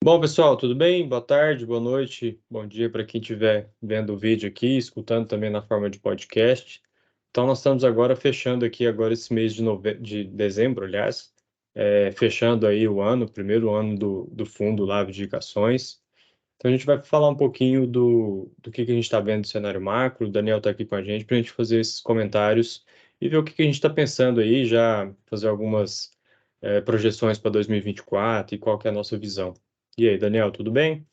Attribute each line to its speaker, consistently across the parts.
Speaker 1: Bom, pessoal, tudo bem? Boa tarde, boa noite, bom dia para quem estiver vendo o vídeo aqui, escutando também na forma de podcast. Então, nós estamos agora fechando aqui agora esse mês de dezembro, aliás, fechando aí o ano, o primeiro ano do Fundo Lave de Indicações. Então, a gente vai falar um pouquinho do que a gente está vendo no cenário macro. O Daniel está aqui com a gente para a gente fazer esses comentários e ver o que a gente está pensando aí, já fazer algumas projeções para 2024 e qual que é a nossa visão. E aí, Daniel, tudo bem?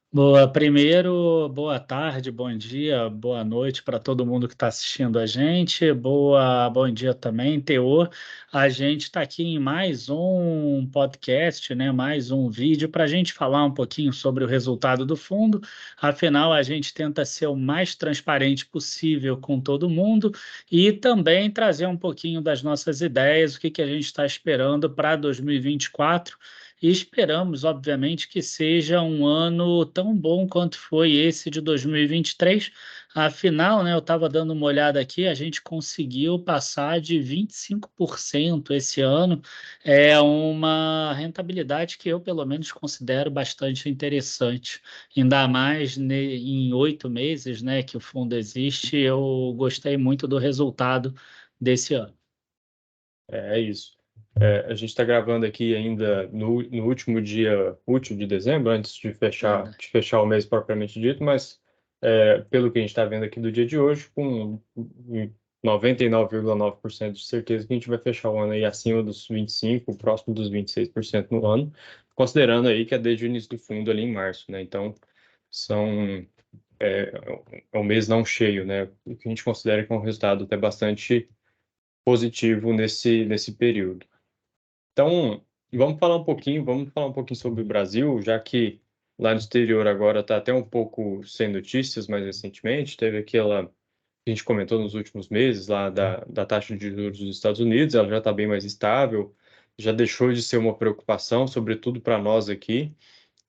Speaker 2: Boa, primeiro, boa tarde, bom dia, boa noite para todo mundo que está assistindo a gente. Bom dia também, Teor. A gente está aqui em mais um podcast, né? Mais um vídeo para a gente falar um pouquinho sobre o resultado do fundo. Afinal, a gente tenta ser o mais transparente possível com todo mundo e também trazer um pouquinho das nossas ideias, o que que a gente está esperando para 2024. E esperamos, obviamente, que seja um ano tão bom quanto foi esse de 2023. Afinal, né, eu estava dando uma olhada aqui, a gente conseguiu passar de 25% esse ano. É uma rentabilidade que eu, pelo menos, considero bastante interessante. Ainda mais em 8 meses, né, que o fundo existe, eu gostei muito do resultado desse ano.
Speaker 1: É isso. A gente está gravando aqui ainda no último dia útil de dezembro, antes
Speaker 2: Verdade.
Speaker 1: de fechar o mês propriamente dito, mas pelo que a gente está vendo aqui do dia de hoje, com 99,9% de certeza que a gente vai fechar o ano aí acima dos 25%, próximo dos 26% no ano, considerando aí que é desde o início do fundo ali em março, né? Então, são, é, é um mês não cheio, né? O que a gente considera que é um resultado até bastante positivo nesse período. Então, vamos falar um pouquinho sobre o Brasil, já que lá no exterior agora está até um pouco sem notícias mais recentemente, teve aquela que a gente comentou nos últimos meses lá da taxa de juros dos Estados Unidos, ela já está bem mais estável, já deixou de ser uma preocupação, sobretudo para nós aqui,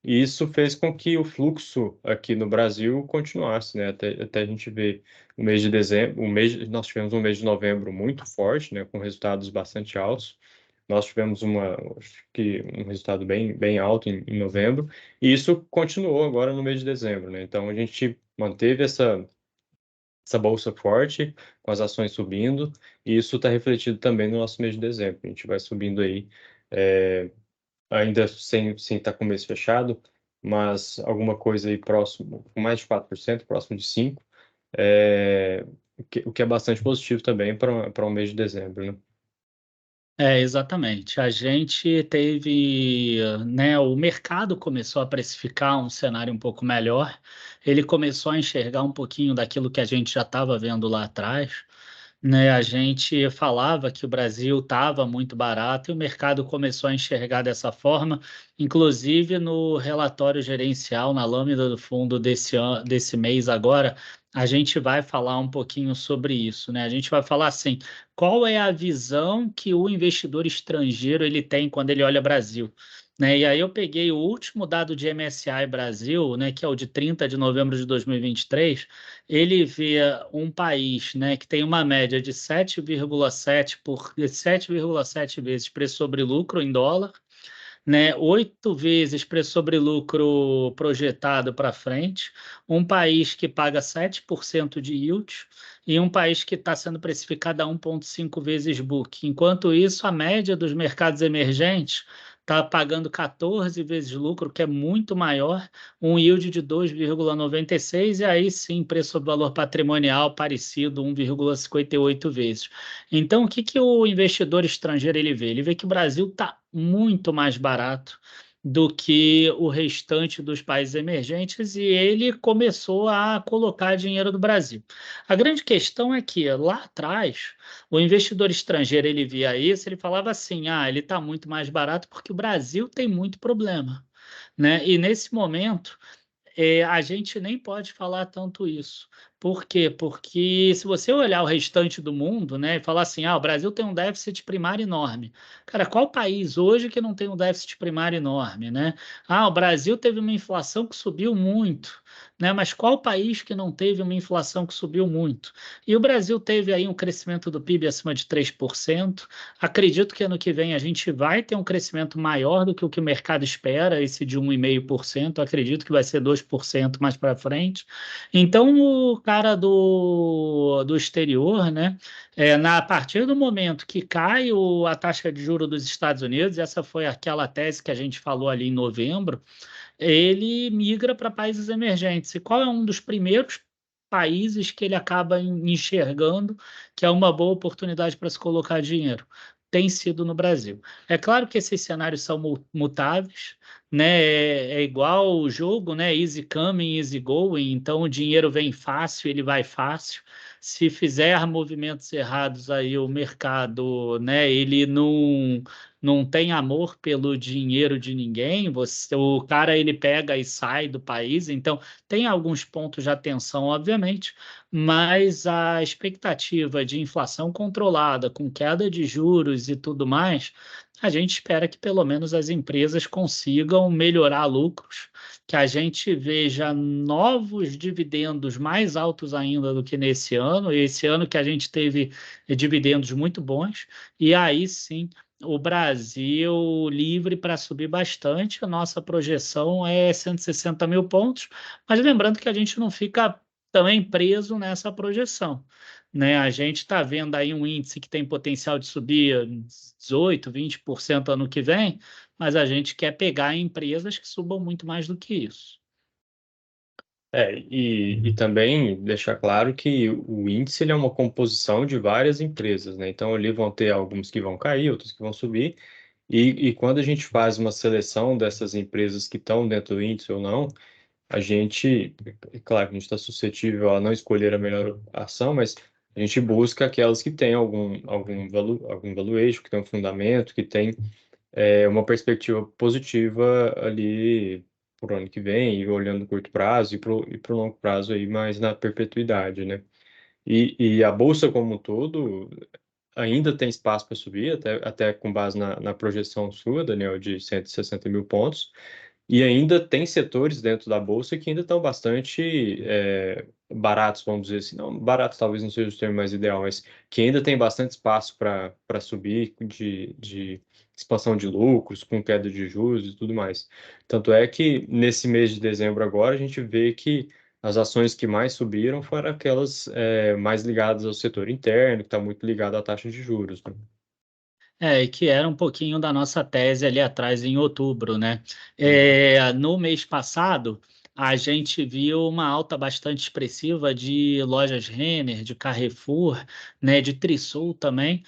Speaker 1: e isso fez com que o fluxo aqui no Brasil continuasse, né? Até a gente ver o mês de dezembro, nós tivemos um mês de novembro muito forte, né? Com resultados bastante altos. Nós tivemos acho que um resultado bem alto em novembro, e isso continuou agora no mês de dezembro, né? Então a gente manteve essa bolsa forte, com as ações subindo, e isso está refletido também no nosso mês de dezembro. A gente vai subindo aí. é, Ainda sem estar com o mês fechado, mas alguma coisa aí próximo, com mais de 4%, próximo de 5%, o que é bastante positivo também para um mês de dezembro, né?
Speaker 2: É, exatamente. A gente teve, né, o mercado começou a precificar um cenário um pouco melhor, ele começou a enxergar um pouquinho daquilo que a gente já estava vendo lá atrás, né? A gente falava que o Brasil estava muito barato e o mercado começou a enxergar dessa forma, inclusive no relatório gerencial, na lâmina do fundo desse mês agora, a gente vai falar um pouquinho sobre isso, né? A gente vai falar assim, qual é a visão que o investidor estrangeiro ele tem quando ele olha Brasil? Né? E aí eu peguei o último dado de MSCI Brasil, né, que é o de 30 de novembro de 2023, ele vê um país, né, que tem uma média de 7,7 vezes preço sobre lucro em dólar, né, 8 vezes preço sobre lucro projetado para frente, um país que paga 7% de yield e um país que está sendo precificado a 1,5 vezes book. Enquanto isso, a média dos mercados emergentes está pagando 14 vezes lucro, que é muito maior, um yield de 2,96 e aí sim, preço sobre valor patrimonial parecido, 1,58 vezes. Então, o que que o investidor estrangeiro ele vê? Ele vê que o Brasil está muito mais barato do que o restante dos países emergentes e ele começou a colocar dinheiro no Brasil. A grande questão é que lá atrás o investidor estrangeiro ele via isso, ele falava assim, ele está muito mais barato porque o Brasil tem muito problema, né? E nesse momento a gente nem pode falar tanto isso, Por quê? Porque se você olhar o restante do mundo, né, e falar assim, o Brasil tem um déficit primário enorme. Cara, qual país hoje que não tem um déficit primário enorme, né? O Brasil teve uma inflação que subiu muito, né? Mas qual país que não teve uma inflação que subiu muito? E o Brasil teve aí um crescimento do PIB acima de 3%. Acredito que ano que vem a gente vai ter um crescimento maior do que o mercado espera, esse de 1,5%. Acredito que vai ser 2% mais para frente. Então, o cara do exterior, né, a partir do momento que cai a taxa de juros dos Estados Unidos, essa foi aquela tese que a gente falou ali em novembro, ele migra para países emergentes. E qual é um dos primeiros países que ele acaba enxergando que é uma boa oportunidade para se colocar dinheiro? Tem sido no Brasil. É claro que esses cenários são mutáveis, né? É igual o jogo, né? Easy coming, easy going. Então o dinheiro vem fácil, ele vai fácil. Se fizer movimentos errados aí, o mercado, né? Ele não tem amor pelo dinheiro de ninguém. O cara ele pega e sai do país. Então tem alguns pontos de atenção, obviamente, mas a expectativa de inflação controlada, com queda de juros e tudo mais, a gente espera que pelo menos as empresas consigam melhorar lucros, que a gente veja novos dividendos mais altos ainda do que nesse ano, e esse ano que a gente teve dividendos muito bons, e aí sim o Brasil livre para subir bastante. A nossa projeção é 160 mil pontos, mas lembrando que a gente não fica também preso nessa projeção, né? A gente está vendo aí um índice que tem potencial de subir 18, 20% ano que vem, mas a gente quer pegar empresas que subam muito mais do que isso.
Speaker 1: E também deixar claro que o índice ele é uma composição de várias empresas, né? Então ali vão ter alguns que vão cair, outros que vão subir. E quando a gente faz uma seleção dessas empresas que estão dentro do índice ou não, a gente, é claro que a gente está suscetível a não escolher a melhor ação, mas a gente busca aquelas que têm algum valuation, que tem um fundamento, que tem uma perspectiva positiva ali para o ano que vem, e olhando no curto prazo e para o longo prazo aí mais na perpetuidade, né? E a bolsa como um todo ainda tem espaço para subir, até com base na projeção sua, Daniel, de 160 mil pontos. E ainda tem setores dentro da bolsa que ainda estão bastante baratos, vamos dizer assim. Não, barato talvez não seja o termo mais ideal, mas que ainda tem bastante espaço para subir de expansão de lucros, com queda de juros e tudo mais. Tanto é que nesse mês de dezembro agora a gente vê que as ações que mais subiram foram aquelas mais ligadas ao setor interno, que está muito ligado à taxa de juros, né?
Speaker 2: E que era um pouquinho da nossa tese ali atrás em outubro, né?
Speaker 1: Uhum.
Speaker 2: No mês passado, a gente viu uma alta bastante expressiva de lojas Renner, de Carrefour, né? De Trisul também.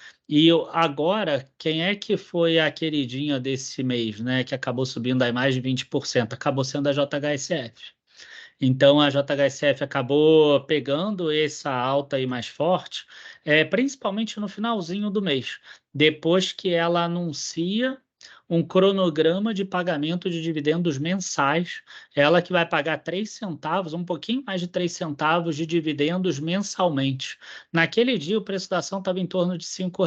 Speaker 2: Agora, quem é que foi a queridinha desse mês, né? Que acabou subindo aí mais de 20%? Acabou sendo a JHSF. Então a JHSF acabou pegando essa alta aí mais forte, principalmente no finalzinho do mês, depois que ela anuncia um cronograma de pagamento de dividendos mensais, ela que vai pagar 3 centavos, um pouquinho mais de 3 centavos de dividendos mensalmente. Naquele dia o preço da ação estava em torno de R$ 5,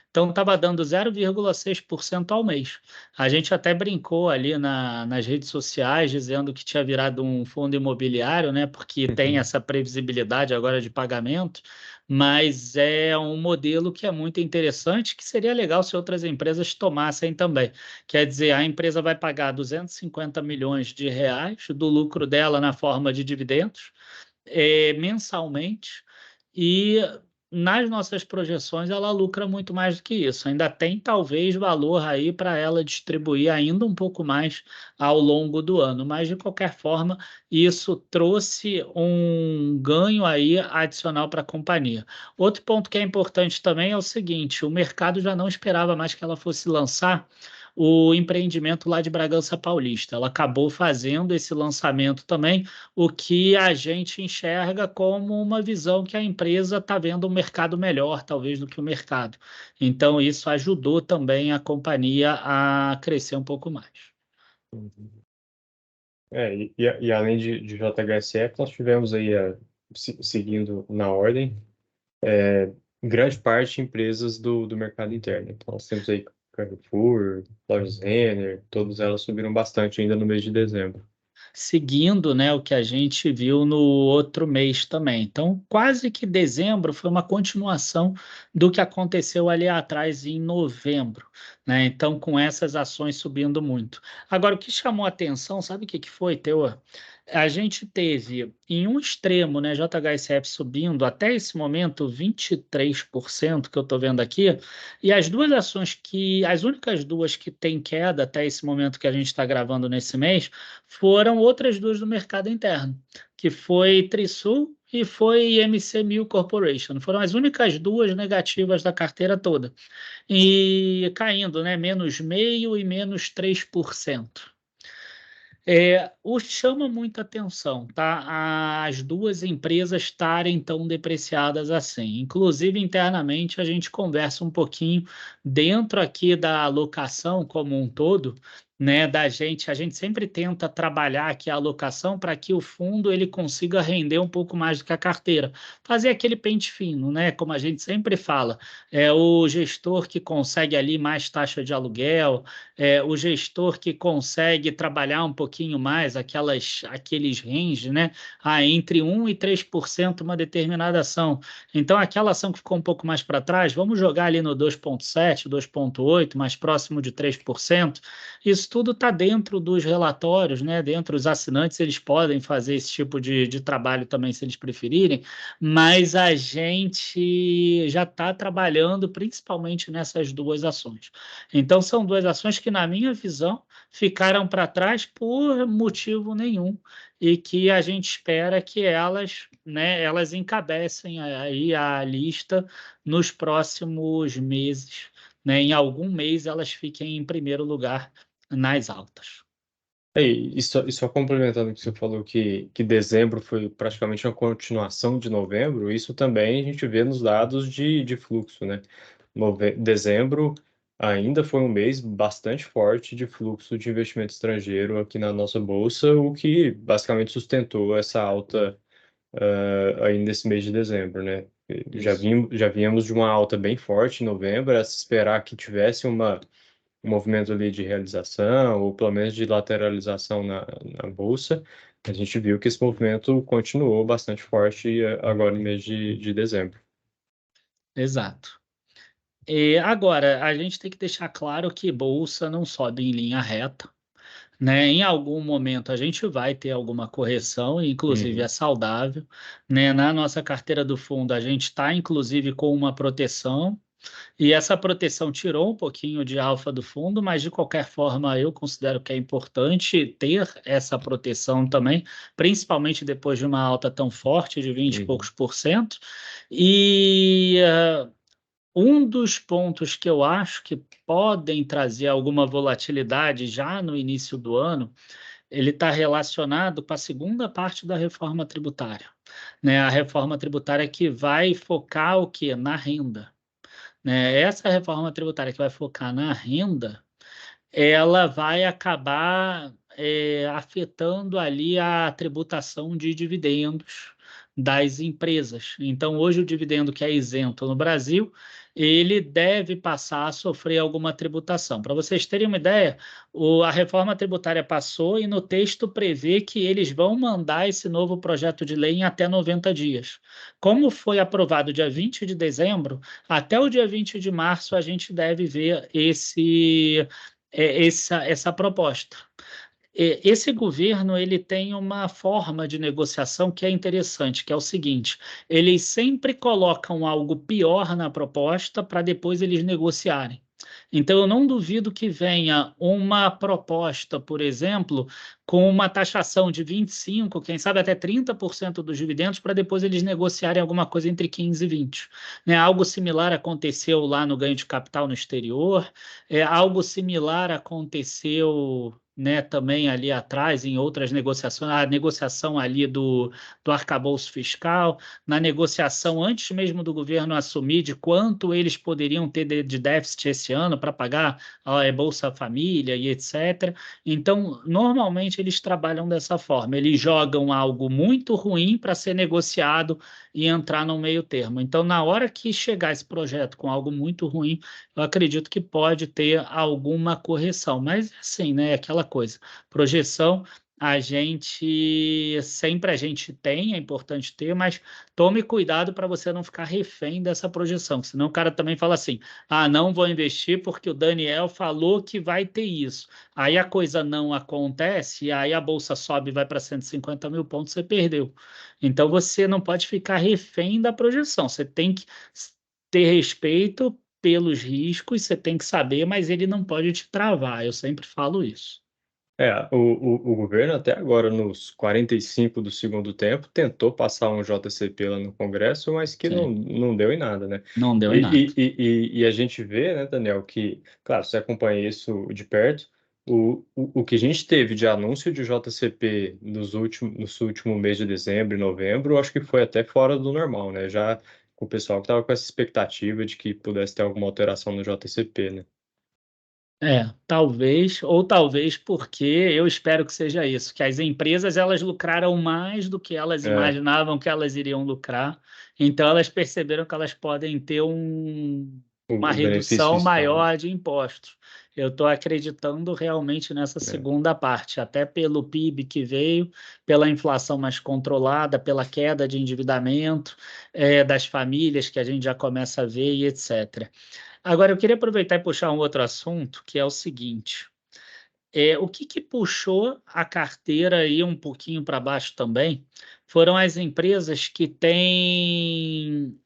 Speaker 2: então estava dando 0,6% ao mês. A gente até brincou ali nas redes sociais, dizendo que tinha virado um fundo imobiliário, né? Porque tem essa previsibilidade agora de pagamento, mas é um modelo que é muito interessante, que seria legal se outras empresas tomassem também. Quer dizer, a empresa vai pagar 250 milhões de reais do lucro dela na forma de dividendos, mensalmente, e nas nossas projeções ela lucra muito mais do que isso. Ainda tem talvez valor aí para ela distribuir ainda um pouco mais ao longo do ano, mas de qualquer forma isso trouxe um ganho aí adicional para a companhia. Outro ponto que é importante também é o seguinte: o mercado já não esperava mais que ela fosse lançar o empreendimento lá de Bragança Paulista. Ela acabou fazendo esse lançamento também, o que a gente enxerga como uma visão que a empresa está vendo um mercado melhor, talvez, do que o mercado. Então, isso ajudou também a companhia a crescer um pouco mais.
Speaker 1: Uhum. E além de JHSF, nós tivemos aí seguindo na ordem, em grande parte empresas do mercado interno. Então, nós temos aí Carrefour, Lojas Renner, todas elas subiram bastante ainda no mês de dezembro.
Speaker 2: Seguindo, né, o que a gente viu no outro mês também. Então, quase que dezembro foi uma continuação do que aconteceu ali atrás em novembro, né? Então, com essas ações subindo muito. Agora, o que chamou a atenção, sabe o que que foi, Teor? A gente teve em um extremo, né, JHSF subindo até esse momento 23% que eu estou vendo aqui, e as duas ações as únicas duas que têm queda até esse momento que a gente está gravando nesse mês, foram outras duas do mercado interno, que foi Trisul e foi MC Mil Corporation. Foram as únicas duas negativas da carteira toda. E caindo, né? -0,5% e -3%. O chama muita atenção, tá? As duas empresas estarem tão depreciadas assim. Inclusive, internamente, a gente conversa um pouquinho dentro aqui da alocação como um todo, né? A gente sempre tenta trabalhar aqui a alocação para que o fundo ele consiga render um pouco mais do que a carteira. Fazer aquele pente fino, né? Como a gente sempre fala, é o gestor que consegue ali mais taxa de aluguel, o gestor que consegue trabalhar um pouquinho mais aqueles range, né? Entre 1% e 3% uma determinada ação. Então, aquela ação que ficou um pouco mais para trás, vamos jogar ali no 2,7%, 2,8%, mais próximo de 3%. Isso tudo está dentro dos relatórios, né? Dentro dos assinantes, eles podem fazer esse tipo de trabalho também, se eles preferirem, mas a gente já está trabalhando principalmente nessas duas ações. Então, são duas ações que, na minha visão, ficaram para trás por motivo nenhum e que a gente espera que elas, né, elas encabecem aí a lista nos próximos meses, né? Em algum mês elas fiquem em primeiro lugar nas altas.
Speaker 1: E só complementando o que você falou, que dezembro foi praticamente uma continuação de novembro, isso também a gente vê nos dados de fluxo, né? Dezembro ainda foi um mês bastante forte de fluxo de investimento estrangeiro aqui na nossa bolsa, o que basicamente sustentou essa alta aí nesse mês de dezembro, né?
Speaker 2: Isso.
Speaker 1: Já vínhamos de uma alta bem forte em novembro, era se esperar que tivesse um movimento ali de realização, ou pelo menos de lateralização na bolsa. A gente viu que esse movimento continuou bastante forte agora no mês de dezembro.
Speaker 2: Exato. E agora, a gente tem que deixar claro que bolsa não sobe em linha reta, né? Em algum momento a gente vai ter alguma correção, e inclusive é
Speaker 1: Uhum.
Speaker 2: saudável, né? Na nossa carteira do fundo, a gente está, inclusive, com uma proteção, e essa proteção tirou um pouquinho de alfa do fundo, mas de qualquer forma eu considero que é importante ter essa proteção também, principalmente depois de uma alta tão forte de 20 e
Speaker 1: Uhum.
Speaker 2: poucos por cento. E um dos pontos que eu acho que podem trazer alguma volatilidade já no início do ano, ele está relacionado com a segunda parte da reforma tributária, né? A reforma tributária que vai focar o quê? Na renda, né? Essa reforma tributária que vai focar na renda, ela vai acabar afetando ali a tributação de dividendos das empresas. Então, hoje o dividendo que é isento no Brasil, ele deve passar a sofrer alguma tributação. Para vocês terem uma ideia, a reforma tributária passou e no texto prevê que eles vão mandar esse novo projeto de lei em até 90 dias. Como foi aprovado dia 20 de dezembro, até o dia 20 de março a gente deve ver essa proposta. Esse governo ele tem uma forma de negociação que é interessante, que é o seguinte: eles sempre colocam algo pior na proposta para depois eles negociarem. Então, eu não duvido que venha uma proposta, por exemplo, com uma taxação de 25, quem sabe até 30% dos dividendos, para depois eles negociarem alguma coisa entre 15 e 20. Né? Algo similar aconteceu lá no ganho de capital no exterior, algo similar aconteceu né, também ali atrás, em outras negociações, a negociação ali do arcabouço fiscal, na negociação antes mesmo do governo assumir de quanto eles poderiam ter de déficit esse ano para pagar a Bolsa Família e etc. Então, normalmente eles trabalham dessa forma, eles jogam algo muito ruim para ser negociado e entrar no meio termo. Então, na hora que chegar esse projeto com algo muito ruim, eu acredito que pode ter alguma correção, mas assim, né, aquela coisa, projeção a gente tem, é importante ter, mas tome cuidado para você não ficar refém dessa projeção, senão o cara também fala assim, ah, não vou investir porque o Daniel falou que vai ter isso, aí a coisa não acontece, e aí a bolsa sobe e vai para 150 mil pontos, você perdeu. Então você não pode ficar refém da projeção, você tem que ter respeito pelos riscos, você tem que saber, mas ele não pode te travar. Eu sempre falo isso.
Speaker 1: O governo até agora, nos 45 do segundo tempo, tentou passar um JCP lá no Congresso, mas que
Speaker 2: Sim,
Speaker 1: não deu em nada, né?
Speaker 2: não deu em nada.
Speaker 1: E a gente vê, né, Daniel, que, claro, você acompanha isso de perto, o que a gente teve de anúncio de JCP no último mês de dezembro e novembro, eu acho que foi até fora do normal, né? Já com o pessoal que estava com essa expectativa de que pudesse ter alguma alteração no JCP, né?
Speaker 2: Talvez, ou talvez porque eu espero que seja isso, que as empresas elas lucraram mais do que elas
Speaker 1: É,
Speaker 2: imaginavam que elas iriam lucrar, então elas perceberam que elas podem ter uma
Speaker 1: o benefício
Speaker 2: redução
Speaker 1: fiscal, né?
Speaker 2: maior de impostos. Eu estou acreditando realmente nessa
Speaker 1: É.
Speaker 2: segunda parte, até pelo PIB que veio, pela inflação mais controlada, pela queda de endividamento, das famílias que a gente já começa a ver e etc. Agora, eu queria aproveitar e puxar um outro assunto, que é o seguinte: o que que puxou a carteira aí um pouquinho para baixo também foram as empresas que têm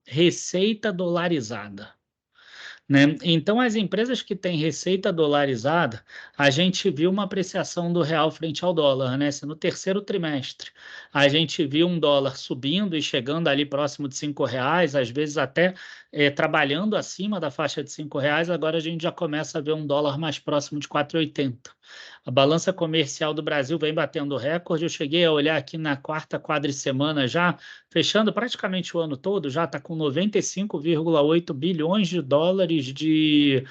Speaker 2: receita dolarizada, né? Então, as empresas que têm receita dolarizada, a gente viu uma apreciação do real frente ao dólar, né? Se no terceiro trimestre a gente viu um dólar subindo e chegando ali próximo de R$ 5, às vezes até trabalhando acima da faixa de R$ 5, agora a gente já começa a ver um dólar mais próximo de 4,80. A balança comercial do Brasil vem batendo recorde. Eu cheguei a olhar aqui na quarta quadricemana já, fechando praticamente o ano todo, já está com 95,8 bilhões de dólares de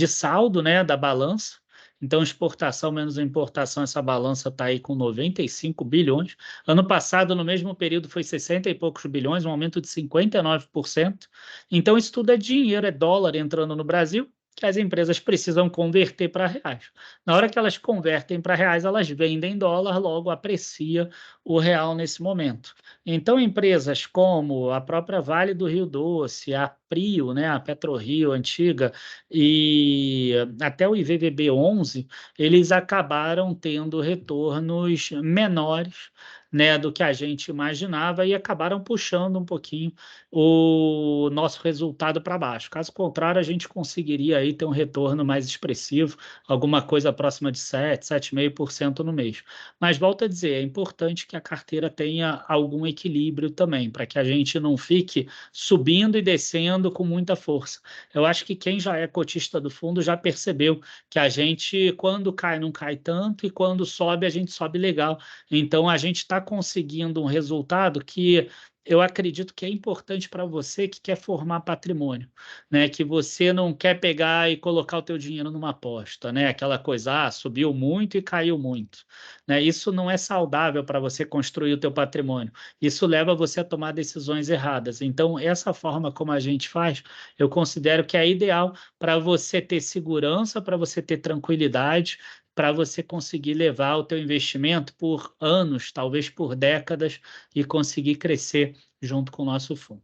Speaker 2: saldo, né, da balança. Então, exportação menos importação, essa balança está aí com 95 bilhões. Ano passado, no mesmo período, foi 60 e poucos bilhões, um aumento de 59%. Então, isso tudo é dinheiro, é dólar entrando no Brasil, que as empresas precisam converter para reais. Na hora que elas convertem para reais, elas vendem dólar, logo aprecia o real nesse momento. Então, empresas como a própria Vale do Rio Doce, a Prio, né, a PetroRio antiga, e até o IVVB 11, eles acabaram tendo retornos menores, né, do que a gente imaginava e acabaram puxando um pouquinho o nosso resultado para baixo. Caso contrário, a gente conseguiria aí ter um retorno mais expressivo, alguma coisa próxima de 7,5% no mês. Mas volto a dizer, é importante que a carteira tenha algum equilíbrio também, para que a gente não fique subindo e descendo com muita força. Eu acho que quem já é cotista do fundo já percebeu que a gente, quando cai, não cai tanto, e quando sobe, a gente sobe legal. Então, a gente está conseguindo um resultado que eu acredito que é importante para você que quer formar patrimônio, né? Que você não quer pegar e colocar o teu dinheiro numa aposta, né? Aquela coisa, subiu muito e caiu muito, né? Isso não é saudável para você construir o teu patrimônio. Isso leva você a tomar decisões erradas. Então, essa forma como a gente faz, eu considero que é ideal para você ter segurança, para você ter tranquilidade, para você conseguir levar o teu investimento por anos, talvez por décadas, e conseguir crescer junto com o nosso fundo.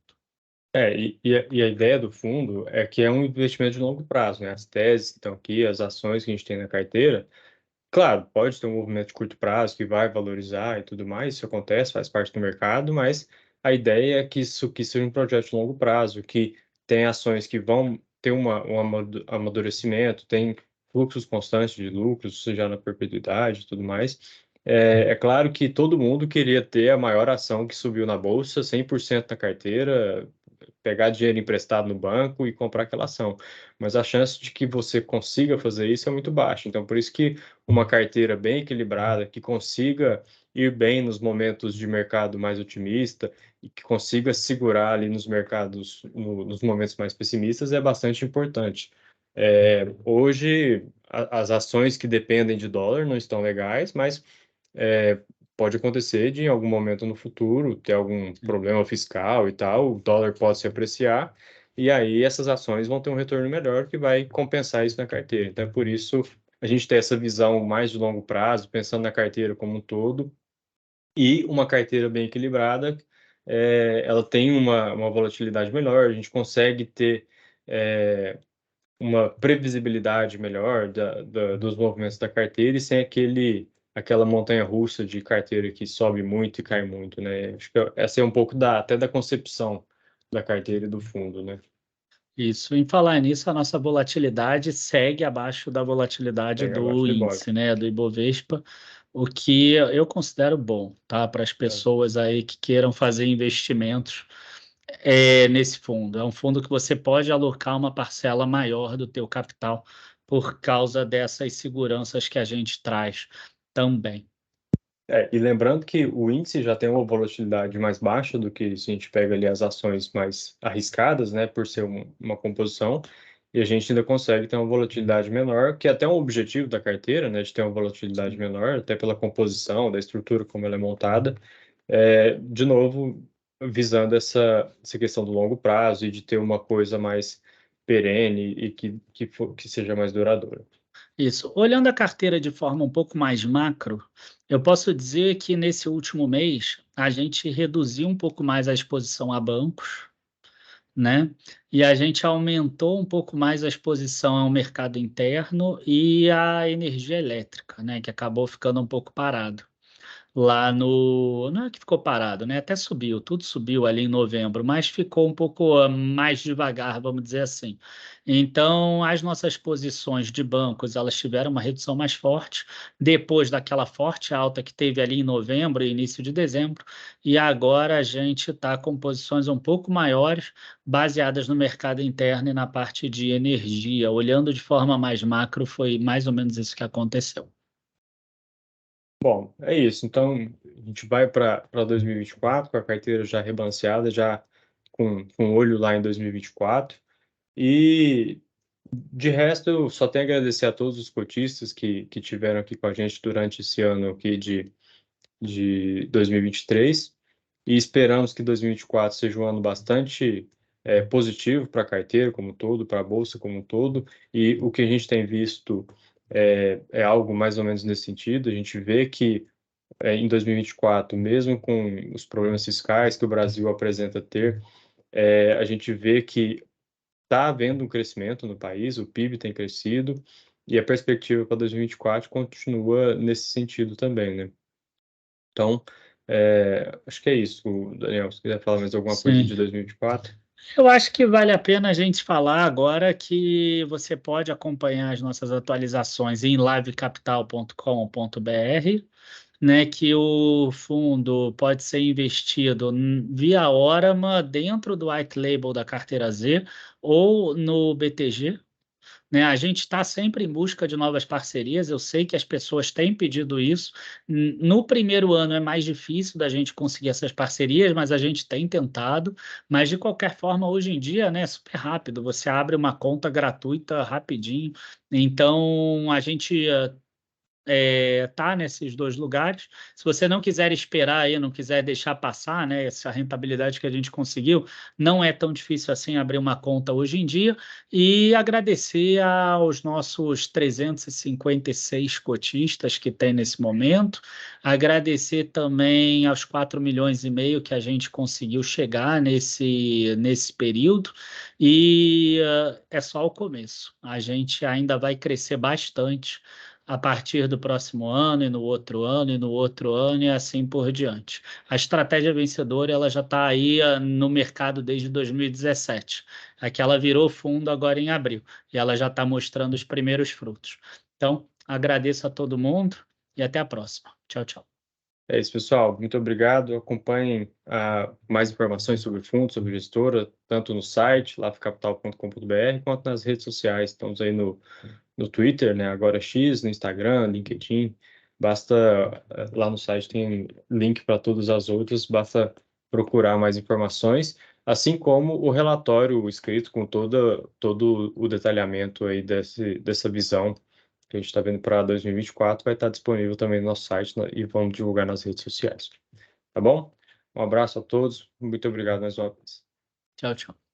Speaker 1: E a ideia do fundo é que é um investimento de longo prazo, né? As teses que estão aqui, as ações que a gente tem na carteira, claro, pode ter um movimento de curto prazo que vai valorizar e tudo mais, isso acontece, faz parte do mercado, mas a ideia é que isso aqui seja um projeto de longo prazo, que tem ações que vão ter um amadurecimento, tem fluxos constantes de lucros, seja na perpetuidade e tudo mais. É claro que todo mundo queria ter a maior ação que subiu na bolsa, 100% na carteira, pegar dinheiro emprestado no banco e comprar aquela ação. Mas a chance de que você consiga fazer isso é muito baixa. Então, por isso que uma carteira bem equilibrada, que consiga ir bem nos momentos de mercado mais otimista e que consiga segurar ali nos mercados, nos momentos mais pessimistas, é bastante importante. Hoje, as ações que dependem de dólar não estão legais, mas pode acontecer de, em algum momento no futuro, ter algum problema fiscal e tal, o dólar pode se apreciar, e aí essas ações vão ter um retorno melhor que vai compensar isso na carteira. Então, é por isso a gente tem essa visão mais de longo prazo, pensando na carteira como um todo, e uma carteira bem equilibrada, ela tem uma volatilidade melhor, a gente consegue ter uma previsibilidade melhor dos movimentos da carteira e sem aquela montanha-russa de carteira que sobe muito e cai muito, né? Acho que essa é um pouco até da concepção da carteira e do fundo, né?
Speaker 2: Isso. Em falar nisso, a nossa volatilidade segue abaixo da volatilidade
Speaker 1: Pega abaixo
Speaker 2: do
Speaker 1: do Ibov.
Speaker 2: índice, né, do Ibovespa, o que eu considero bom, tá, para as
Speaker 1: É.
Speaker 2: pessoas aí que queiram fazer investimentos nesse fundo. É um fundo que você pode alocar uma parcela maior do teu capital por causa dessas seguranças que a gente traz também.
Speaker 1: E lembrando que o índice já tem uma volatilidade mais baixa do que se a gente pega ali as ações mais arriscadas, né, por ser uma composição, e a gente ainda consegue ter uma volatilidade menor, que é até um objetivo da carteira, né, de ter uma volatilidade menor, até pela composição, da estrutura como ela é montada, de novo, visando essa questão do longo prazo e de ter uma coisa mais perene e que seja mais duradoura.
Speaker 2: Isso. Olhando a carteira de forma um pouco mais macro, eu posso dizer que nesse último mês a gente reduziu um pouco mais a exposição a bancos, né? E a gente aumentou um pouco mais a exposição ao mercado interno e à energia elétrica, né? Que acabou ficando um pouco parado lá no. Não é que ficou parado, né? Até subiu, tudo subiu ali em novembro, mas ficou um pouco mais devagar, vamos dizer assim. Então, as nossas posições de bancos, elas tiveram uma redução mais forte, depois daquela forte alta que teve ali em novembro e início de dezembro, e agora a gente está com posições um pouco maiores, baseadas no mercado interno e na parte de energia. Olhando de forma mais macro, foi mais ou menos isso que aconteceu.
Speaker 1: Bom, é isso. Então, a gente vai para 2024 com a carteira já rebalanceada, já com olho lá em 2024. E, de resto, eu só tenho a agradecer a todos os cotistas que tiveram aqui com a gente durante esse ano aqui de 2023. E esperamos que 2024 seja um ano bastante positivo para a carteira como um todo, para a bolsa como um todo. E o que a gente tem visto é algo mais ou menos nesse sentido. A gente vê que em 2024, mesmo com os problemas fiscais que o Brasil apresenta ter, a gente vê que está havendo um crescimento no país, o PIB tem crescido, e a perspectiva para 2024 continua nesse sentido também, né? Então, acho que é isso, Daniel. Se quiser falar mais alguma coisa
Speaker 2: Sim.
Speaker 1: de 2024.
Speaker 2: Eu acho que vale a pena a gente falar agora que você pode acompanhar as nossas atualizações em livecapital.com.br, né, que o fundo pode ser investido via Orama dentro do white label da carteira Z ou no BTG, né? A gente está sempre em busca de novas parcerias. Eu sei que as pessoas têm pedido isso. No primeiro ano é mais difícil da gente conseguir essas parcerias, mas a gente tem tentado. Mas de qualquer forma, hoje em dia, né, é super rápido. Você abre uma conta gratuita rapidinho. Então a gente tá nesses dois lugares. Se você não quiser esperar aí, não quiser deixar passar, né, essa rentabilidade que a gente conseguiu, não é tão difícil assim abrir uma conta hoje em dia. E agradecer aos nossos 356 cotistas que tem nesse momento, agradecer também aos 4,5 milhões que a gente conseguiu chegar nesse período, e é só o começo. A gente ainda vai crescer bastante a partir do próximo ano e no outro ano e no outro ano e assim por diante. A estratégia vencedora ela já está aí no mercado desde 2017. Aqui ela virou fundo agora em abril e ela já está mostrando os primeiros frutos. Então, agradeço a todo mundo e até a próxima. Tchau, tchau.
Speaker 1: É isso, pessoal. Muito obrigado. Acompanhem mais informações sobre fundos, sobre gestora, tanto no site, lafcapital.com.br, quanto nas redes sociais. Estamos aí no Twitter, né? Agora X, no Instagram, LinkedIn. Basta, lá no site tem link para todas as outras, basta procurar mais informações, assim como o relatório escrito com todo o detalhamento aí dessa visão que a gente está vendo para 2024 vai estar disponível também no nosso site, né, e vamos divulgar nas redes sociais. Tá bom? Um abraço a todos, muito obrigado mais uma vez.
Speaker 2: Tchau, tchau.